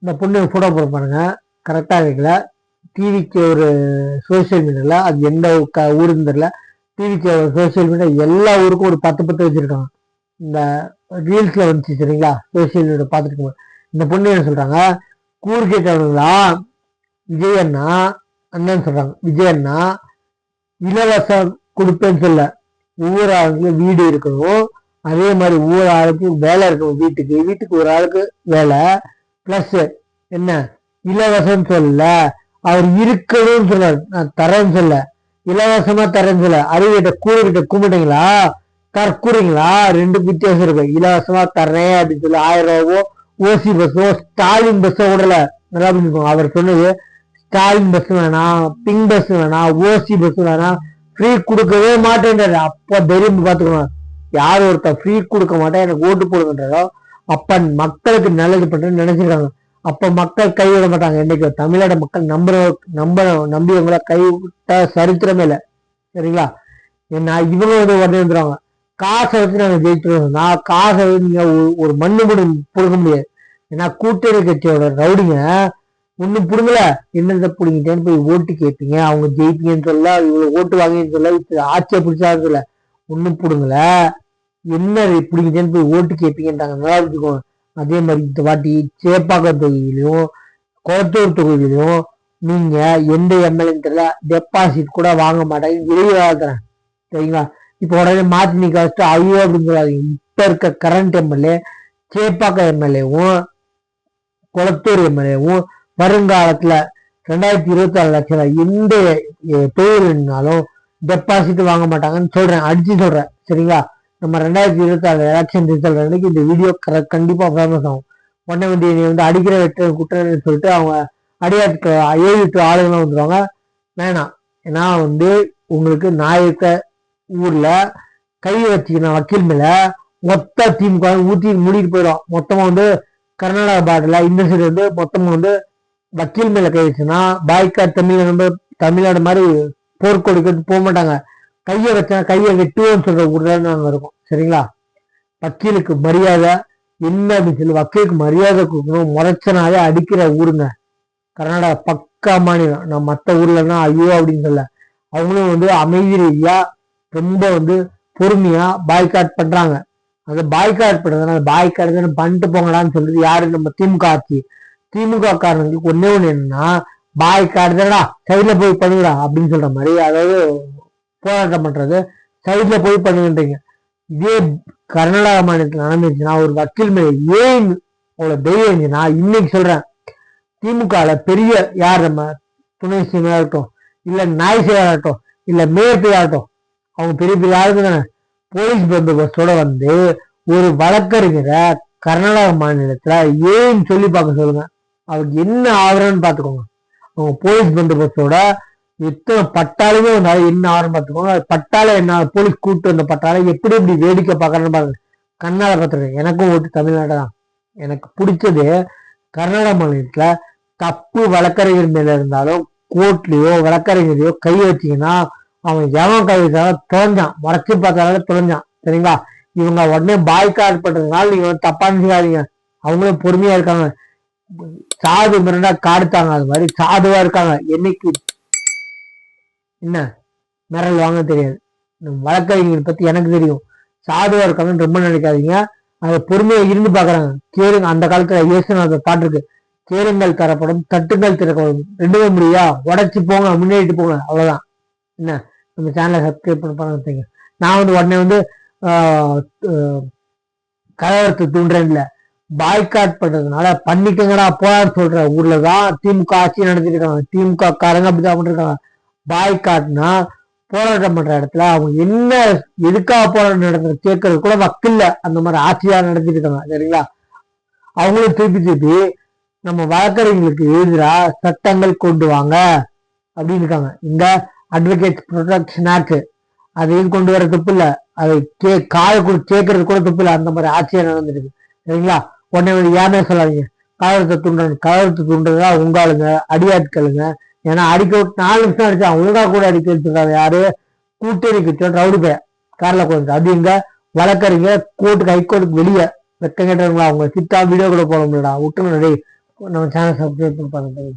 இந்த பொண்ணு போட்டோ போட பாருங்க, கரெக்டா இருக்கல. டிவிக்கு ஒரு சோசியல் மீடியால, அது எந்த ஊருன்னு தெரியல, டிவிக்கு ஒரு சோசியல் மீடியா எல்லா ஊருக்கும் ஒரு 10 வச்சிருக்காங்க. இந்த ரீல்ஸ்ல வந்துச்சு சரிங்களா, சோசியல் மீடியா பார்த்துட்டு இந்த பொண்ணு என்ன சொல்றாங்க, கூறு கேட்டவங்களா விஜய் அண்ணா அண்ணன் சொல்றாங்க, விஜய் அண்ணா இலவசம் கொடுப்பேன்னு சொல்ல, ஒவ்வொரு ஆளுக்கும் வீடு இருக்கணும், அதே மாதிரி ஒவ்வொரு ஆளுக்கும் வேலை இருக்கணும், வீட்டுக்கு ஒரு ஆளுக்கு வேலை பிளஸ் என்ன இலவசம் சொல்ல, அவர் இருக்கணும்னு சொல்ல, நான் தரேன்னு சொல்ல, இலவசமா தரேன்னு சொல்ல. அறிவிட்ட கூறுகிட்ட கும்பிட்டீங்களா, தற்கூறீங்களா, ரெண்டு வித்தியாசம் இருக்கு. இலவசமா தர்றேன் அப்படின்னு சொல்லி 1000 ரூபாவோ ஓசி பஸ்ஸோ ஸ்டாலின் பஸ்ஸோ விடல. நல்லா புரிஞ்சுக்கோங்க, அவர் சொன்னது ஸ்டாலின் பஸ் வேணாம், பிங்க் பஸ் வேணாம், ஓசி பஸ் வேணாம், ஃப்ரீ கொடுக்கவே மாட்டேன்றாரு. அப்ப தைரியம் பார்த்துக்கணும், யார் ஒருத்தர் ஃப்ரீ கொடுக்க மாட்டேன் எனக்கு ஓட்டு போடுங்கன்றதோ அப்ப மக்களுக்கு நல்லது பண்றேன்னு நினைச்சிருக்காங்க. அப்ப மக்கள் கைவிட மாட்டாங்க. என்னைக்கு தமிழ்நாடு மக்கள் நம்பியவங்களை கைவிட்ட சரித்திரமே இல்லை சரிங்களா. என்ன இவங்க உடனே வந்துடுவாங்க, காசை வச்சு நாங்க ஜெயிச்சிருவோம். நான் காசை வச்சு நீங்க ஒரு மண்ணு கூட கொடுக்க முடியாது. ஏன்னா கூட்டணி கட்சியோட ரவுடிங்க ஒன்னும் புடுங்கல, என்னதை பிடிங்கிட்டேன்னு போய் ஓட்டு கேட்பீங்க, அவங்க ஜெயிப்பீங்கன்னு சொல்ல, இவ்வளவு ஓட்டு வாங்கின்னு சொல்ல, இப்ப ஆட்சியை பிடிச்சான்னு சொல்ல, ஒன்னும் புடுங்கல, என்ன பிடிங்கிட்டேன்னு போய் ஓட்டு கேட்பீங்கன்றாங்க. நல்லா வச்சுக்கோங்க. அதே மாதிரி இந்த வாட்டி சேப்பாக்கம் தொகுதியிலையும் கோத்தூர் தொகுதியிலையும் நீங்க எந்த எம்எல்ஏன்னு தெரியல, டெபாசிட் கூட வாங்க மாட்டாங்க, இடையிலாக்கிறேன் சரிங்களா. இப்ப உடனே மாத்தி நீக்க வச்சுட்டு ஐயோ அப்படின்னு சொல்லாதீங்க. இப்ப இருக்க கரண்ட் எம்எல்ஏ சேப்பாக்கம் எம்எல்ஏவும் குளத்தூர் எம்எல்ஏவும் வருங்காலத்துல 2024 லட்சம் எந்த தொழில்னாலும் டெபாசிட் வாங்க மாட்டாங்கன்னு சொல்றேன், அடிச்சு சொல்றேன் சரிங்களா. நம்ம 2024 எலெக்ஷன் ரிசல்ட் அன்னைக்கு இந்த வீடியோ கண்டிப்பா ஃபேமஸ் ஆகும். உடனே வந்து நீ வந்து அடிக்கிற வெட்ட குற்றம்னு சொல்லிட்டு அவங்க அடியாட்கள் 7-8 ஆளுங்களும் வந்துருவாங்க. வேணாம், ஏன்னா வந்து உங்களுக்கு நான் இருக்க ஊர்ல கை வச்சுக்கணும் வக்கீல் மேல மொத்த திமுக ஊத்தி மூடிட்டு போயிடும். மொத்தமா வந்து கர்நாடகா பார்டர்ல இந்த சைடு வந்து மொத்தமா வந்து வக்கீல் மேல கை வச்சுன்னா பாய்காட் தமிழ்நாடு மாதிரி போர்க்கொடிக்கு போக மாட்டாங்க. கையை வச்சா கையை வெட்டுவோம்னு சொல்ற ஊர்ல நாங்க இருக்கோம் சரிங்களா. வக்கீலுக்கு மரியாதை என்ன அப்படின்னு சொல்லி வக்கீலுக்கு மரியாதை கொடுக்கணும், முறைச்சனாவே அடிக்கிற ஊருங்க கர்நாடகா பக்கா மாநிலம். நான் மற்ற ஊர்லன்னா ஐயோ அப்படின்னு சொல்ல, அவங்களும் வந்து அமைதி ரீதியா ரொம்ப வந்து பொறுமையா பாய்காட் பண்றாங்க. அந்த பாய்காட் பண்றதுனால பாய்காட் பண்ணிட்டு போங்கடான்னு சொல்றது யாரு, நம்ம திமுக ஆட்சி. திமுக காரங்களுக்கு ஒன்னே ஒண்ணு என்னன்னா, பாய்காட் தானடா சைட்ல போய் பண்ணுங்கடா அப்படின்னு சொல்ற மாதிரி, அதாவது போராட்டம் பண்றது சைட்ல போய் பண்ணுங்கன்றீங்க. இதே கர்நாடகா மாநிலத்தில் நடந்துச்சுன்னா ஒரு வக்கீல் மேல ஏன் அவ்வளவு தைரியம் இருந்துச்சுன்னா, இன்னைக்கு சொல்றேன், திமுகல பெரிய யார் நம்ம துணை சிவனா இருக்கட்டும், இல்ல நாய் சேவாகட்டும், இல்ல மேற்கையாகட்டும், அவங்க பெரிய பெரிய ஆளுங்க தானே. போலீஸ் பந்தோபஸ்தோட வந்து ஒரு வழக்கறிஞரை கர்நாடக மாநிலத்துல ஏன்னு சொல்லி பார்க்க சொல்லுங்க, அவருக்கு என்ன ஆவரன்னு பாத்துக்கோங்க. அவங்க போலீஸ் பந்தோபஸ்தோட எத்தனை பட்டாலுமே வந்தாலும் என்ன ஆவரம் பார்த்துக்கோங்க. பட்டால என்ன போலீஸ் கூட்டு வந்த பட்டால எப்படி எப்படி வேடிக்கை பார்க்கறன்னு பாருங்க. கண்ணால பார்த்துருக்கேன். எனக்கும் ஓட்டு தமிழ்நாடு தான். எனக்கு பிடிச்சது கர்நாடக மாநிலத்துல தப்பு வழக்கறிஞர் மேல இருந்தாலும் கோர்ட்லயோ வழக்கறிஞரையோ கை வச்சீங்கன்னா அவன் எவன் கை வச்சாலும் தொலைஞ்சான், மறைச்சு பார்த்தாலும் தொலைஞ்சான் சரிங்களா. இவங்க உடனே பாய்காட் பண்றதுனால நீங்க தப்பா நினைக்காதீங்க, அவங்களும் பொறுமையா இருக்காங்க. சாது மிரண்டா காடுத்தாங்க, அது மாதிரி சாதுவா இருக்காங்க. என்னைக்கு என்ன மிரல் வாங்க தெரியாது, வழக்கறிஞர் பத்தி எனக்கு தெரியும். சாதுவா இருக்காங்கன்னு ரொம்ப நினைக்காதீங்க, அதை பொறுமையா இருந்து பாக்குறாங்க. கேளுங்க, அந்த காலத்துல இயேசுநாதர் பாட்டு இருக்கு, கேளுங்கள் தரப்படும் தட்டுங்கள் திறக்கப்படும், ரெண்டுமே முடியா உடச்சு போங்க முன்னேறிட்டு போங்க, அவ்வளவுதான். என்ன நம்ம சேனலை சப்ஸ்கிரைப் பண்ண நான் வந்து உடனே வந்து கலவரத்தை தூண்டுறேன்ல, பாய்காட் பண்றதுனால பண்ணிக்கங்கடா போறான்னு சொல்ற ஊர்லதான் திமுக ஆட்சி நடத்திட்டு இருக்காங்க. திமுக காரங்க அப்படிதான் பண்ணிருக்காங்க. பாய்காட்னா போராட்டம் பண்ற இடத்துல அவங்க என்ன எதுக்காக போராட்டம் நடத்துற கேட்கறது கூட வக்கில்ல, அந்த மாதிரி ஆட்சியா நடத்திட்டு இருக்காங்க சரிங்களா. அவங்களும் திருப்பி நம்ம வழக்கறிஞர்களுக்கு எதிரா சட்டங்கள் கொண்டு வாங்க அப்படின்னு இருக்காங்க. இந்த அட்வொகேட் ப்ரொடெக்ஷன் ஆக்ட் அதையும் கொண்டு வர தப்பு இல்லை, அதை காலை கூட கேட்கறது கூட தப்பு இல்லை. அந்த மாதிரி ஆட்சியா நடந்துருக்கு சரிங்களா. உடனே ஏமே சொல்லாதீங்க, கலவரத்தை தூண்டுறதா உங்க ஆளுங்க அடியாட்களுங்க. ஏன்னா அடிக்க விட்டு 4 நிமிஷம் அடிச்சா ஒழுங்கா கூட அடிக்க வச்சிருக்காங்க யாரு, கூட்டணி கட்சியோட ரவுடி பையன் கார்ல போயிருக்கு. அது இங்க வழக்கறிஞர் கோர்ட்டுக்கு ஹைகோர்ட்டுக்கு வெளியே வெக்கம் கேட்டாங்களா, அவங்க சிட்டா வீடியோ கூட போட முடியலடா விட்டுணும். நம்ம சேனல் சப்ஸ்கிரைப் பண்ணி பாருங்க.